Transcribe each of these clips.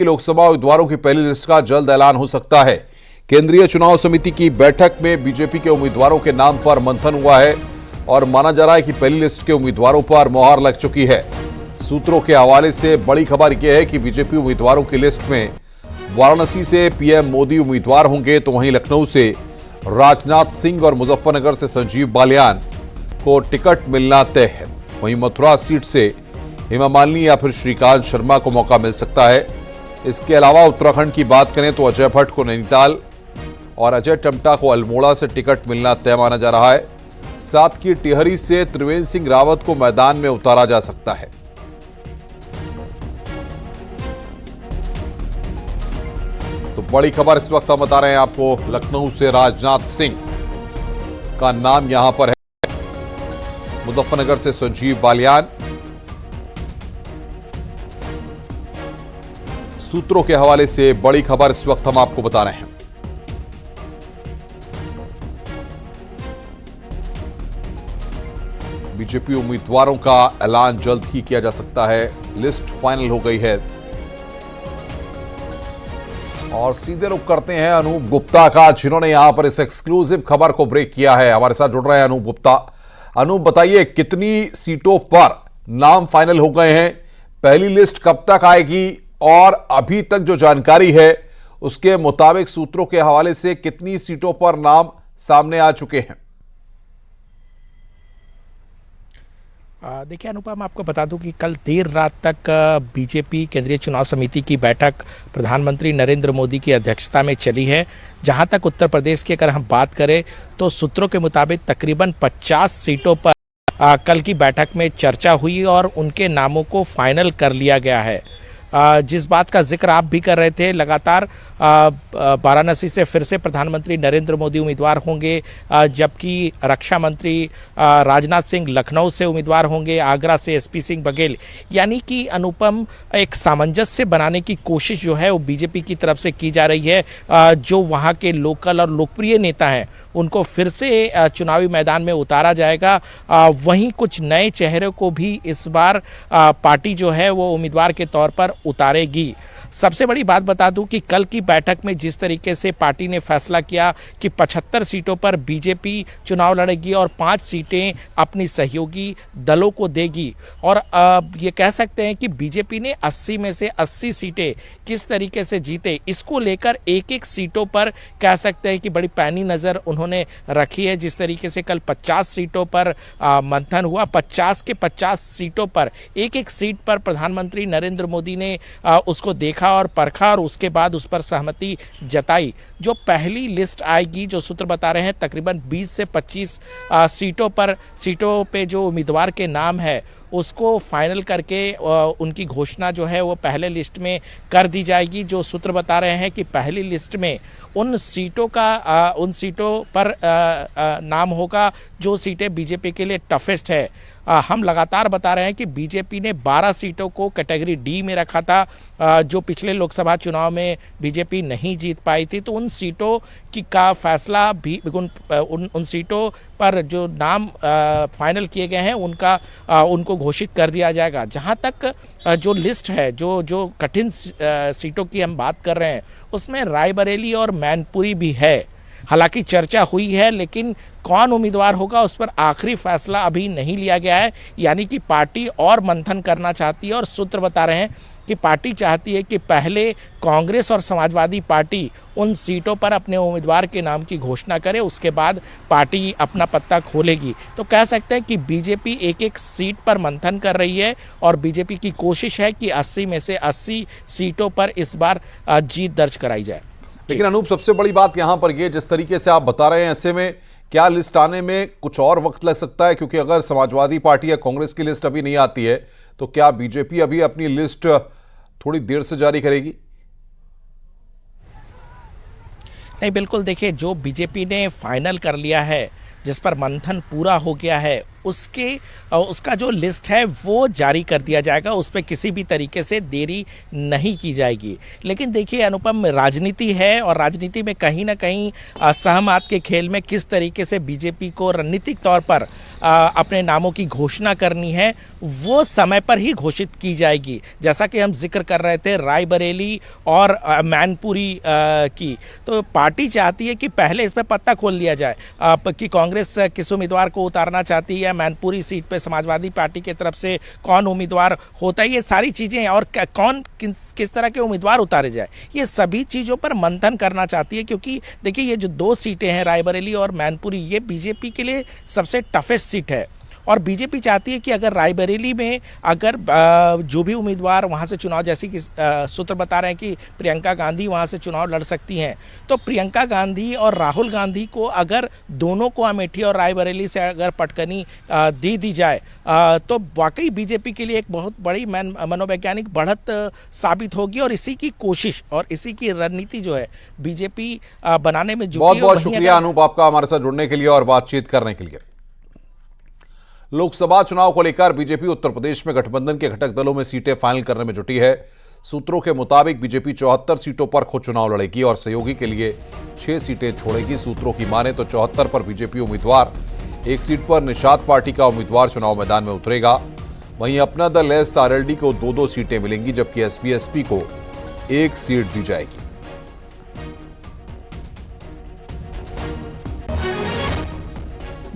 लोकसभा उम्मीदवारों की पहली लिस्ट का जल्द ऐलान हो सकता है। केंद्रीय चुनाव समिति की बैठक में बीजेपी के उम्मीदवारों के नाम पर मंथन हुआ है और माना जा रहा है कि पहली लिस्ट के उम्मीदवारों पर मुहर लग चुकी है। सूत्रों के हवाले से बड़ी खबर यह है कि बीजेपी उम्मीदवारों की लिस्ट में वाराणसी से पीएम मोदी उम्मीदवार होंगे, तो वहीं लखनऊ से राजनाथ सिंह और मुजफ्फरनगर से संजीव बालियान को टिकट मिलना तय है। वहीं मथुरा सीट से हेमा मालिनी या फिर श्रीकांत शर्मा को मौका मिल सकता है। इसके अलावा उत्तराखंड की बात करें तो अजय भट्ट को नैनीताल और अजय टम्टा को अल्मोड़ा से टिकट मिलना तय माना जा रहा है। साथ ही टिहरी से त्रिवेंद्र सिंह रावत को मैदान में उतारा जा सकता है। तो बड़ी खबर इस वक्त हम बता रहे हैं आपको, लखनऊ से राजनाथ सिंह का नाम यहां पर है, मुजफ्फरनगर से संजीव बालियान। सूत्रों के हवाले से बड़ी खबर इस वक्त हम आपको बता रहे हैं। बीजेपी उम्मीदवारों का ऐलान जल्द ही किया जा सकता है। लिस्ट फाइनल हो गई है और सीधे रुख करते हैं अनूप गुप्ता का, जिन्होंने यहां पर इस एक्सक्लूसिव खबर को ब्रेक किया है। हमारे साथ जुड़ रहे हैं अनूप गुप्ता। अनूप, बताइए कितनी सीटों पर नाम फाइनल हो गए हैं, पहली लिस्ट कब तक आएगी और अभी तक जो जानकारी है उसके मुताबिक सूत्रों के हवाले से कितनी सीटों पर नाम सामने आ चुके हैं? देखिए अनुपम, मैं आपको बता दूं कि कल देर रात तक बीजेपी केंद्रीय चुनाव समिति की बैठक प्रधानमंत्री नरेंद्र मोदी की अध्यक्षता में चली है। जहां तक उत्तर प्रदेश की अगर हम बात करें तो सूत्रों के मुताबिक तकरीबन 50 सीटों पर कल की बैठक में चर्चा हुई और उनके नामों को फाइनल कर लिया गया है। जिस बात का जिक्र आप भी कर रहे थे, लगातार वाराणसी से फिर से प्रधानमंत्री नरेंद्र मोदी उम्मीदवार होंगे, जबकि रक्षा मंत्री राजनाथ सिंह लखनऊ से उम्मीदवार होंगे, आगरा से एसपी सिंह बघेल। यानी कि अनुपम, एक सामंजस्य बनाने की कोशिश जो है वो बीजेपी की तरफ से की जा रही है। जो वहाँ के लोकल और लोकप्रिय नेता हैं उनको फिर से चुनावी मैदान में उतारा जाएगा। वहीं कुछ नए चेहरे को भी इस बार पार्टी जो है वो उम्मीदवार के तौर पर उतारेगी। सबसे बड़ी बात बता दूं कि कल की बैठक में जिस तरीके से पार्टी ने फैसला किया कि 75 सीटों पर बीजेपी चुनाव लड़ेगी और 5 सीटें अपनी सहयोगी दलों को देगी, और ये कह सकते हैं कि बीजेपी ने 80 में से 80 सीटें किस तरीके से जीते, इसको लेकर एक एक सीटों पर कह सकते हैं कि बड़ी पैनी नज़र उन्होंने रखी है। जिस तरीके से कल 50 सीटों पर मंथन हुआ, 50 के 50 सीटों पर एक एक सीट पर प्रधानमंत्री नरेंद्र मोदी ने उसको देखा और परखा और उसके बाद उस पर सहमति जताई। जो पहली लिस्ट आएगी, जो सूत्र बता रहे हैं, तकरीबन 20 से 25 सीटों पे जो उम्मीदवार के नाम है उसको फाइनल करके उनकी घोषणा जो है वो पहले लिस्ट में कर दी जाएगी। जो सूत्र बता रहे हैं कि पहली लिस्ट में उन सीटों पर नाम होगा जो सीटें बीजेपी के लिए टफेस्ट है। हम लगातार बता रहे हैं कि बीजेपी ने 12 सीटों को कैटेगरी डी में रखा था, जो पिछले लोकसभा चुनाव में बीजेपी नहीं जीत पाई थी। तो उन सीटों का फैसला भी उन सीटों पर जो नाम फाइनल किए गए हैं उनको घोषित कर दिया जाएगा। जहां तक जो लिस्ट है, जो कठिन सीटों की हम बात कर रहे हैं, उसमें रायबरेली और मैनपुरी भी है। हालांकि चर्चा हुई है, लेकिन कौन उम्मीदवार होगा उस पर आखिरी फैसला अभी नहीं लिया गया है। यानी कि पार्टी और मंथन करना चाहती है और सूत्र बता रहे हैं कि पार्टी चाहती है कि पहले कांग्रेस और समाजवादी पार्टी उन सीटों पर अपने उम्मीदवार के नाम की घोषणा करे, उसके बाद पार्टी अपना पत्ता खोलेगी। तो कह सकते हैं कि बीजेपी एक एक सीट पर मंथन कर रही है और बीजेपी की कोशिश है कि 80 में से 80 सीटों पर इस बार जीत दर्ज कराई जाए। लेकिन अनूप, सबसे बड़ी बात यहां पर यह, जिस तरीके से आप बता रहे हैं, ऐसे में क्या लिस्ट आने में कुछ और वक्त लग सकता है? क्योंकि अगर समाजवादी पार्टी या कांग्रेस की लिस्ट अभी नहीं आती है तो क्या बीजेपी अभी अपनी लिस्ट थोड़ी देर से जारी करेगी? नहीं, बिल्कुल। देखिए, जो बीजेपी ने फाइनल कर लिया है, जिस पर मंथन पूरा हो गया है, उसका जो लिस्ट है वो जारी कर दिया जाएगा, उस पर किसी भी तरीके से देरी नहीं की जाएगी। लेकिन देखिए अनुपम, राजनीति है और राजनीति में कहीं ना कहीं सहमत के खेल में किस तरीके से बीजेपी को रणनीतिक तौर पर अपने नामों की घोषणा करनी है वो समय पर ही घोषित की जाएगी। जैसा कि हम जिक्र कर रहे थे रायबरेली और मैनपुरी की, तो पार्टी चाहती है कि पहले इस पर पत्ता खोल लिया जाए कि कांग्रेस किस उम्मीदवार को उतारना चाहती है, मैनपुरी सीट पे समाजवादी पार्टी की तरफ से कौन उम्मीदवार होता है, ये सारी चीज़ें और कौन किस तरह के उम्मीदवार उतारे जाए, ये सभी चीज़ों पर मंथन करना चाहती है। क्योंकि देखिए ये जो 2 सीटें हैं रायबरेली और मैनपुरी, ये बीजेपी के लिए सबसे टफेस्ट सीट है और बीजेपी चाहती है कि अगर रायबरेली में अगर जो भी उम्मीदवार वहां से चुनाव, जैसे कि सूत्र बता रहे हैं कि प्रियंका गांधी वहां से चुनाव लड़ सकती हैं, तो प्रियंका गांधी और राहुल गांधी को अगर दोनों को अमेठी और रायबरेली से अगर पटकनी दे दी जाए तो वाकई बीजेपी के लिए एक बहुत बड़ी मनोवैज्ञानिक बढ़त साबित होगी और इसी की कोशिश और इसी की रणनीति जो है बीजेपी बनाने में जुटी है। बहुत बहुत शुक्रिया अनूप आपका हमारे साथ जुड़ने के लिए और बातचीत करने के लिए। लोकसभा चुनाव को लेकर बीजेपी उत्तर प्रदेश में गठबंधन के घटक दलों में सीटें फाइनल करने में जुटी है। सूत्रों के मुताबिक बीजेपी 74 सीटों पर खुद चुनाव लड़ेगी और सहयोगी के लिए 6 सीटें छोड़ेगी। सूत्रों की माने तो 74 पर बीजेपी उम्मीदवार, 1 सीट पर निषाद पार्टी का उम्मीदवार चुनाव मैदान में उतरेगा। वहीं अपना दल एसआरएलडी को 2-2 सीटें मिलेंगी, जबकि एसपी-एसपी को 1 सीट दी जाएगी।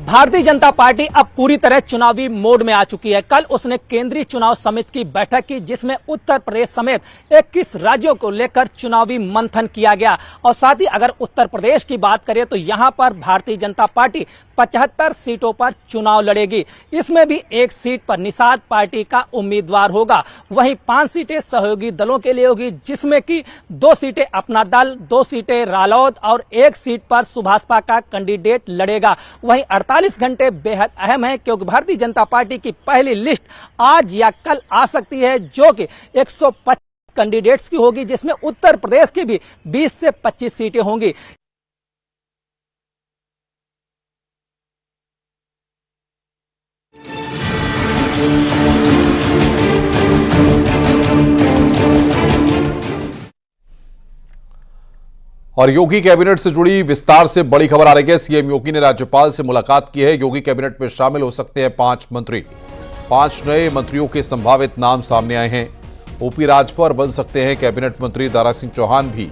भारतीय जनता पार्टी अब पूरी तरह चुनावी मोड में आ चुकी है। कल उसने केंद्रीय चुनाव समिति की बैठक की, जिसमें उत्तर प्रदेश समेत 21 राज्यों को लेकर चुनावी मंथन किया गया। और साथ ही अगर उत्तर प्रदेश की बात करें तो यहां पर भारतीय जनता पार्टी 75 सीटों पर चुनाव लड़ेगी। इसमें भी 1 सीट पर निषाद पार्टी का उम्मीदवार होगा। वहीं 5 सीटें सहयोगी दलों के लिए होगी, जिसमें कि 2 सीटें अपना दल, 2 सीटें रालोद और 1 सीट पर सुभाषपा का कैंडिडेट लड़ेगा। वहीं 48 घंटे बेहद अहम है, क्योंकि भारतीय जनता पार्टी की पहली लिस्ट आज या कल आ सकती है, जो कि 125 कैंडिडेट्स की होगी, जिसमें उत्तर प्रदेश की भी 20 से 25 सीटें होंगी। और योगी कैबिनेट से जुड़ी विस्तार से बड़ी खबर आ रही है। सीएम योगी ने राज्यपाल से मुलाकात की है। योगी कैबिनेट में शामिल हो सकते हैं 5 मंत्री। 5 नए मंत्रियों के संभावित नाम सामने आए हैं। ओपी राजभर बन सकते हैं कैबिनेट मंत्री, दारा सिंह चौहान भी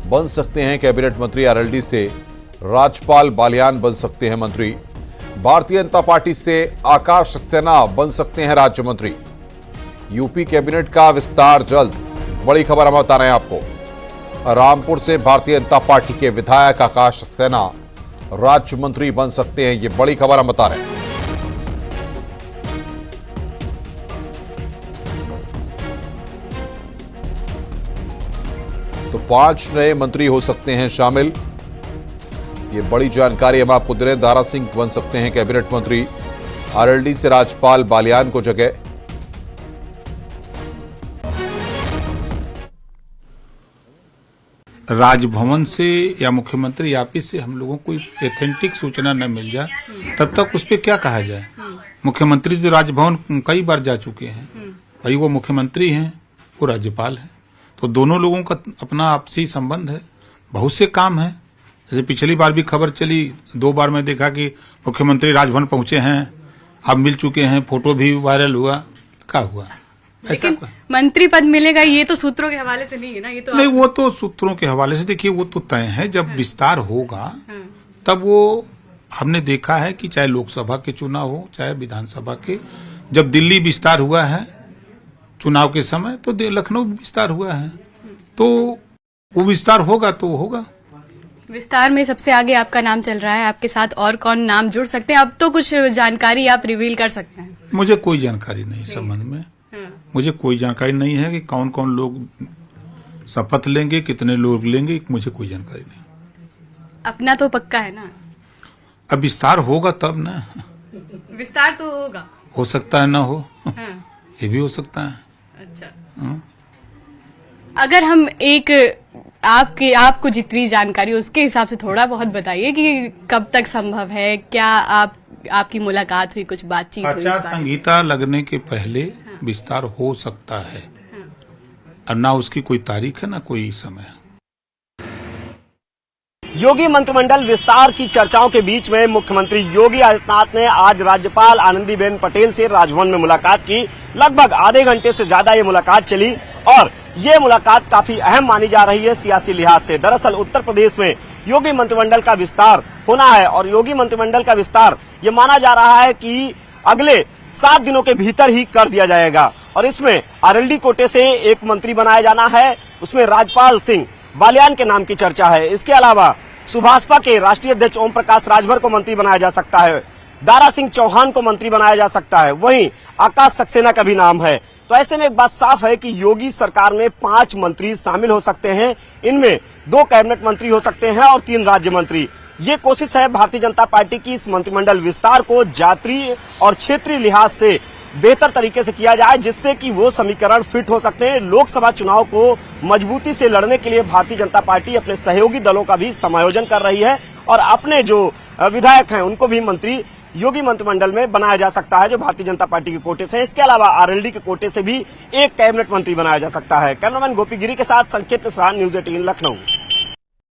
बन सकते हैं कैबिनेट मंत्री, आरएलडी से राजपाल बालियान बन सकते हैं मंत्री। भारतीय जनता पार्टी से आकाश सेना बन सकते हैं राज्य मंत्री। यूपी कैबिनेट का विस्तार जल्द, बड़ी खबर हम बता रहे हैं आपको। रामपुर से भारतीय जनता पार्टी के विधायक आकाश सेना राज्य मंत्री बन सकते हैं, ये बड़ी खबर हम बता रहे हैं। तो 5 नए मंत्री हो सकते हैं शामिल, ये बड़ी जानकारी हम आपको दे रहे हैं। दारा सिंह बन सकते हैं कैबिनेट मंत्री, आरएलडी से राजपाल बालियान को जगह। राजभवन से या मुख्यमंत्री ऑफिस से हम लोगों को एथेंटिक सूचना न मिल जाए तब तक उस पर क्या कहा जाए। मुख्यमंत्री तो राजभवन कई बार जा चुके हैं, भाई वो मुख्यमंत्री हैं, वो राज्यपाल हैं, तो दोनों लोगों का अपना आपसी संबंध है। बहुत से काम है, जैसे पिछली बार भी खबर चली, 2 बार मैं देखा कि मुख्यमंत्री राजभवन पहुंचे हैं, अब मिल चुके हैं, फोटो भी वायरल हुआ। क्या हुआ ऐसा? मंत्री पद मिलेगा, ये तो सूत्रों के हवाले से नहीं है ना, ये तो नहीं, वो तो सूत्रों के हवाले से देखिए, वो तो तय है। जब विस्तार होगा तब वो हमने देखा है कि चाहे लोकसभा के चुनाव हो चाहे विधानसभा के, जब दिल्ली विस्तार हुआ है चुनाव के समय, तो लखनऊ विस्तार हुआ है, तो वो विस्तार होगा तो होगा। विस्तार में सबसे आगे आपका नाम चल रहा है, आपके साथ और कौन नाम जुड़ सकते हैं? अब तो कुछ जानकारी आप रिवील कर सकते हैं? मुझे कोई जानकारी नहीं इस संबंध में, मुझे कोई जानकारी नहीं है कि कौन कौन लोग शपथ लेंगे, कितने लोग लेंगे, मुझे कोई जानकारी नहीं। अपना तो पक्का है ना? अब विस्तार होगा तब ना। विस्तार तो होगा, हो सकता है ना हो, ये भी हो सकता है। अच्छा, अगर हम एक आपको जितनी जानकारी उसके हिसाब से थोड़ा बहुत बताइए कि कब तक संभव है, क्या आप आपकी मुलाकात हुई, कुछ बातचीत हुई इस आचार बारे में? संहिता लगने के पहले विस्तार हो सकता है, और ना उसकी कोई तारीख है ना कोई समय। योगी मंत्रिमंडल विस्तार की चर्चाओं के बीच में मुख्यमंत्री योगी आदित्यनाथ ने आज राज्यपाल आनंदीबेन पटेल से राजभवन में मुलाकात की। लगभग आधे घंटे से ज्यादा ये मुलाकात चली और ये मुलाकात काफी अहम मानी जा रही है सियासी लिहाज से। दरअसल उत्तर प्रदेश में योगी मंत्रिमंडल का विस्तार होना है और योगी मंत्रिमंडल का विस्तार ये माना जा रहा है कि अगले 7 दिनों के भीतर ही कर दिया जाएगा और इसमें आरएलडी कोटे से एक मंत्री बनाया जाना है, उसमें राजपाल सिंह बालियान के नाम की चर्चा है। इसके अलावा सुभाषपा के राष्ट्रीय अध्यक्ष ओम प्रकाश राजभर को मंत्री बनाया जा सकता है, दारा सिंह चौहान को मंत्री बनाया जा सकता है, वहीं आकाश सक्सेना का भी नाम है। तो ऐसे में एक बात साफ है कि योगी सरकार में 5 मंत्री शामिल हो सकते हैं, इनमें 2 कैबिनेट मंत्री हो सकते हैं और 3 राज्य मंत्री। ये कोशिश है भारतीय जनता पार्टी की इस मंत्रिमंडल विस्तार को जातीय और क्षेत्रीय लिहाज से बेहतर तरीके से किया जाए, जिससे कि वो समीकरण फिट हो सकते हैं। लोकसभा चुनाव को मजबूती से लड़ने के लिए भारतीय जनता पार्टी अपने सहयोगी दलों का भी समायोजन कर रही है और अपने जो विधायक हैं उनको भी मंत्री योगी मंत्रिमंडल में बनाया जा सकता है, जो भारतीय जनता पार्टी के कोटे से। इसके अलावा आरएलडी के कोटे से भी एक कैबिनेट मंत्री बनाया जा सकता है। कैमरामैन गोपी गिरी के साथ संकेत मिश्रा, न्यूज़ 18 लखनऊ।